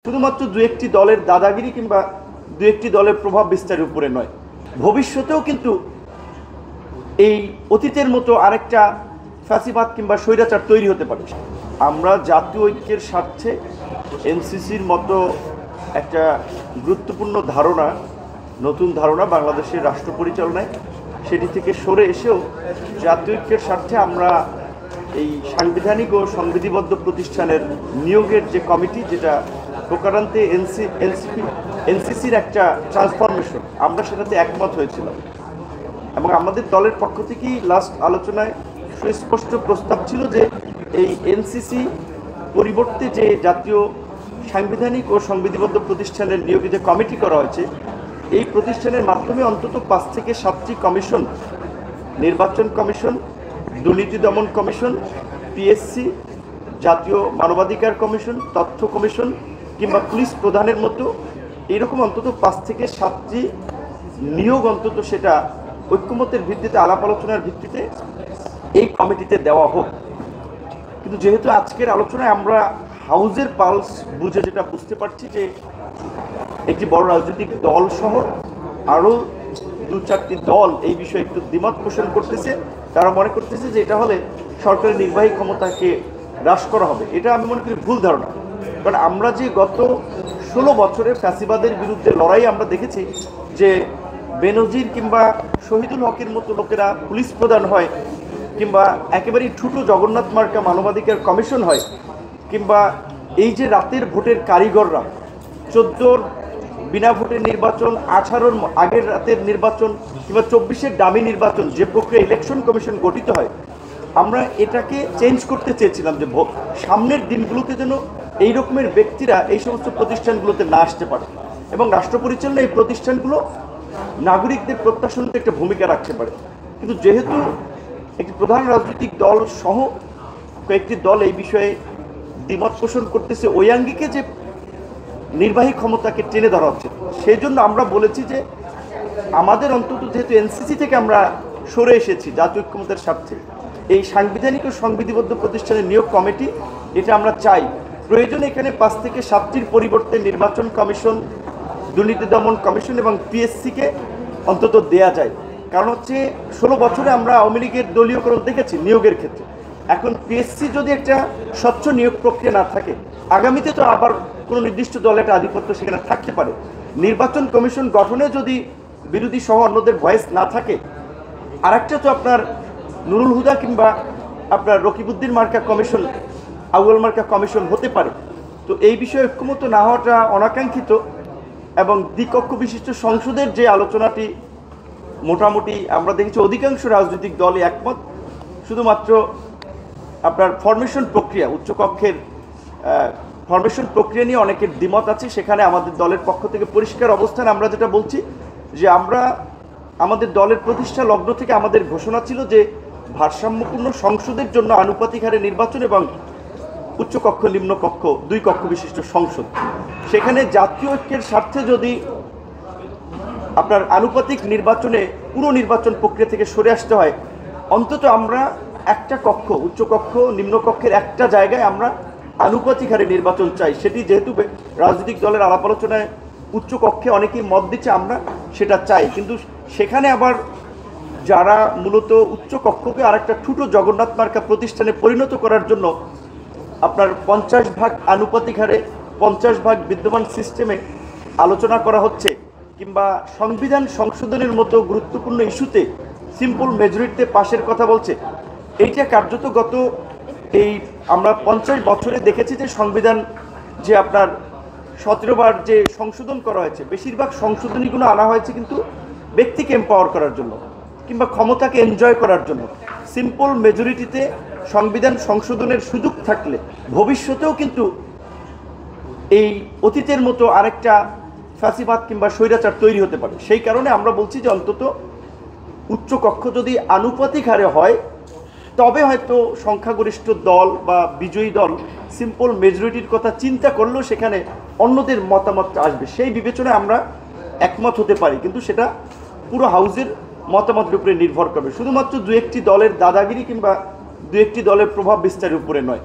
শুধুমাত্র দু একটি দলের দাদাগিরি কিংবা দু একটি দলের প্রভাব বিস্তারের উপরে নয়, ভবিষ্যতেও কিন্তু এই অতীতের মতো আরেকটা ফ্যাসিবাদ কিংবা স্বৈরাচার তৈরি হতে পারে। আমরা জাতীয় ঐক্যের স্বার্থে এনসিসির মতো একটা গুরুত্বপূর্ণ ধারণা, নতুন ধারণা বাংলাদেশের রাষ্ট্র পরিচালনায়, সেটি থেকে সরে এসেও জাতীয় ঐক্যের স্বার্থে আমরা এই সাংবিধানিক ও সংবিধিবদ্ধ প্রতিষ্ঠানের নিয়োগের যে কমিটি, যেটা প্রকারান্তে এনসিসির একটা ট্রান্সফরমেশন, আমরা সেটাতে একমত হয়েছিলাম এবং আমাদের দলের পক্ষ থেকেই লাস্ট আলোচনায় সুস্পষ্ট প্রস্তাব ছিল যে এই এনসিসি পরিবর্তে যে জাতীয় সাংবিধানিক ও সংবিধিবদ্ধ প্রতিষ্ঠানের নিয়োগে যে কমিটি করা হয়েছে, এই প্রতিষ্ঠানের মাধ্যমে অন্তত 5 থেকে 7টি কমিশন, নির্বাচন কমিশন, দুর্নীতি দমন কমিশন, পিএসসি, জাতীয় মানবাধিকার কমিশন, তথ্য কমিশন কিংবা পুলিশ প্রধানের মতো এইরকম অন্তত 5 থেকে 7টি নিয়োগ অন্তত সেটা ঐক্যমতের ভিত্তিতে, আলাপ আলোচনার ভিত্তিতে এই কমিটিতে দেওয়া হোক। কিন্তু যেহেতু আজকের আলোচনায় আমরা হাউজের পালস বুঝে যেটা বুঝতে পারছি যে একটি বড় রাজনৈতিক দল সহ আরও 2-4টি দল এই বিষয়ে একটু দ্বিমত পোষণ করতেছে। তারা মনে করতেছে যে এটা হলে সরকারের নির্বাহী ক্ষমতাকে হ্রাস করা হবে। এটা আমি মনে করি ভুল ধারণা, কারণ আমরা যে গত 16 বছরের ফ্যাসিবাদের বিরুদ্ধে লড়াই আমরা দেখেছি যে বেনজির কিংবা শহীদুল হকের মতো লোকেরা পুলিশ প্রধান হয়, কিংবা একেবারেই ছোট জগন্নাথ মার্কা মানবাধিকার কমিশন হয়, কিংবা এই যে রাতের ভোটের কারিগররা 14 বিনা ভোটের নির্বাচন, 18 আগের রাতের নির্বাচন কিংবা 24 দামি নির্বাচন, যে প্রক্রিয়া ইলেকশন কমিশন গঠিত হয়, আমরা এটাকে চেঞ্জ করতে চেয়েছিলাম যে সামনের দিনগুলোতে যেন এই রকমের ব্যক্তিরা এই সমস্ত প্রতিষ্ঠানগুলোতে না আসতে পারে এবং রাষ্ট্র পরিচালনায় এই প্রতিষ্ঠানগুলো নাগরিকদের প্রত্যাশাতে একটা ভূমিকা রাখতে পারে। কিন্তু যেহেতু একটি প্রধান রাজনৈতিক দল সহ কয়েকটি দল এই বিষয়ে দ্বিমত পোষণ করতেছে, ওই আঙ্গিকে যে নির্বাহী ক্ষমতাকে টেনে ধরা হচ্ছে, সেই জন্য আমরা বলেছি যে আমাদের অন্তত যেহেতু এনসিসি থেকে আমরা সরে এসেছি জাতীয় ঐক্যমতের স্বার্থে, এই সাংবিধানিক ও সংবিধিবদ্ধ প্রতিষ্ঠানের নিয়োগ কমিটি এটা আমরা চাই। প্রয়োজনে এখানে 5 থেকে 7টির পরিবর্তে নির্বাচন কমিশন, দুর্নীতি দমন কমিশন এবং পিএসসিকে অন্তত দেয়া যায়। কারণ হচ্ছে 16 বছরে আমরা আওয়ামী লীগের দলীয়করণ দেখেছি নিয়োগের ক্ষেত্রে। এখন পিএসসি যদি একটা স্বচ্ছ নিয়োগ প্রক্রিয়া না থাকে, আগামীতে তো আবার কোনো নির্দিষ্ট দলের একটা আধিপত্য সেখানে থাকতে পারে। নির্বাচন কমিশন গঠনে যদি বিরোধী সহ অন্যদের ভয়েস না থাকে, আর একটা তো আপনার নুরুল হুদা কিংবা আপনার রকিবউদ্দিন মার্কা কমিশন, আউয়াল মার্কা কমিশন হতে পারে। তো এই বিষয়ে ঐক্যমত না হওয়াটা অনাকাঙ্ক্ষিত এবং দ্বিকক্ষ বিশিষ্ট সংসদের যে আলোচনাটি মোটামুটি আমরা দেখেছি অধিকাংশ রাজনৈতিক দলই একমত। শুধুমাত্র আপনার ফরমেশন প্রক্রিয়া, উচ্চকক্ষের ফরমেশন প্রক্রিয়া নিয়ে অনেকের দ্বিমত আছে। সেখানে আমাদের দলের পক্ষ থেকে পরিষ্কার অবস্থান আমরা যেটা বলছি যে আমরা আমাদের দলের প্রতিষ্ঠা লগ্ন থেকে আমাদের ঘোষণা ছিল যে ভারসাম্যপূর্ণ সংসদের জন্য আনুপাতিক হারে নির্বাচন এবং উচ্চকক্ষ নিম্নকক্ষ 2 কক্ষ বিশিষ্ট সংসদ। সেখানে জাতীয় ঐক্যের স্বার্থে যদি আপনার আনুপাতিক নির্বাচনে পুরো নির্বাচন প্রক্রিয়া থেকে সরে আসতে হয়, অন্তত আমরা একটা কক্ষ, উচ্চকক্ষ নিম্নকক্ষের একটা জায়গায় আমরা আনুপাতিক হারে নির্বাচন চাই। সেটি যেহেতু রাজনৈতিক দলের আলাপ আলোচনায় উচ্চকক্ষে অনেকেই মত দিচ্ছে, আমরা সেটা চাই। কিন্তু সেখানে আবার যারা মূলত উচ্চকক্ষকে আরেকটা ছোট জগন্নাথ মার্কা প্রতিষ্ঠানে পরিণত করার জন্য আপনার 50 ভাগ আনুপাতিক হারে 50 ভাগ বিদ্যমান সিস্টেমে আলোচনা করা হচ্ছে, কিংবা সংবিধান সংশোধনের মতো গুরুত্বপূর্ণ ইস্যুতে সিম্পল মেজরিটিতে পাশের কথা বলছে, এইটা কার্যত গত এই আমরা 50 বছরে দেখেছি যে সংবিধান যে আপনার 17 বার যে সংশোধন করা হয়েছে, বেশিরভাগ সংশোধনীগুলো আনা হয়েছে কিন্তু ব্যক্তিকে এম্পাওয়ার করার জন্য কিংবা ক্ষমতাকে এনজয় করার জন্য। সিম্পল মেজরিটিতে সংবিধান সংশোধনের সুযোগ থাকলে ভবিষ্যতেও কিন্তু এই অতীতের মতো আরেকটা ফ্যাসিবাদ কিংবা স্বৈরাচার তৈরি হতে পারে। সেই কারণে আমরা বলছি যে অন্তত উচ্চকক্ষ যদি আনুপাতিক হারে হয়, তবে হয়তো সংখ্যাগরিষ্ঠ দল বা বিজয়ী দল সিম্পল মেজরিটির কথা চিন্তা করলেও সেখানে অন্যদের মতামত আসবে, সেই বিবেচনায় আমরা একমত হতে পারি। কিন্তু সেটা পুরো হাউজের মতামতের উপরে নির্ভর করবে, শুধুমাত্র 2-1টি দলের দাদাগিরি কিংবা 2-1টি দলের প্রভাব বিস্তারের উপরে নয়।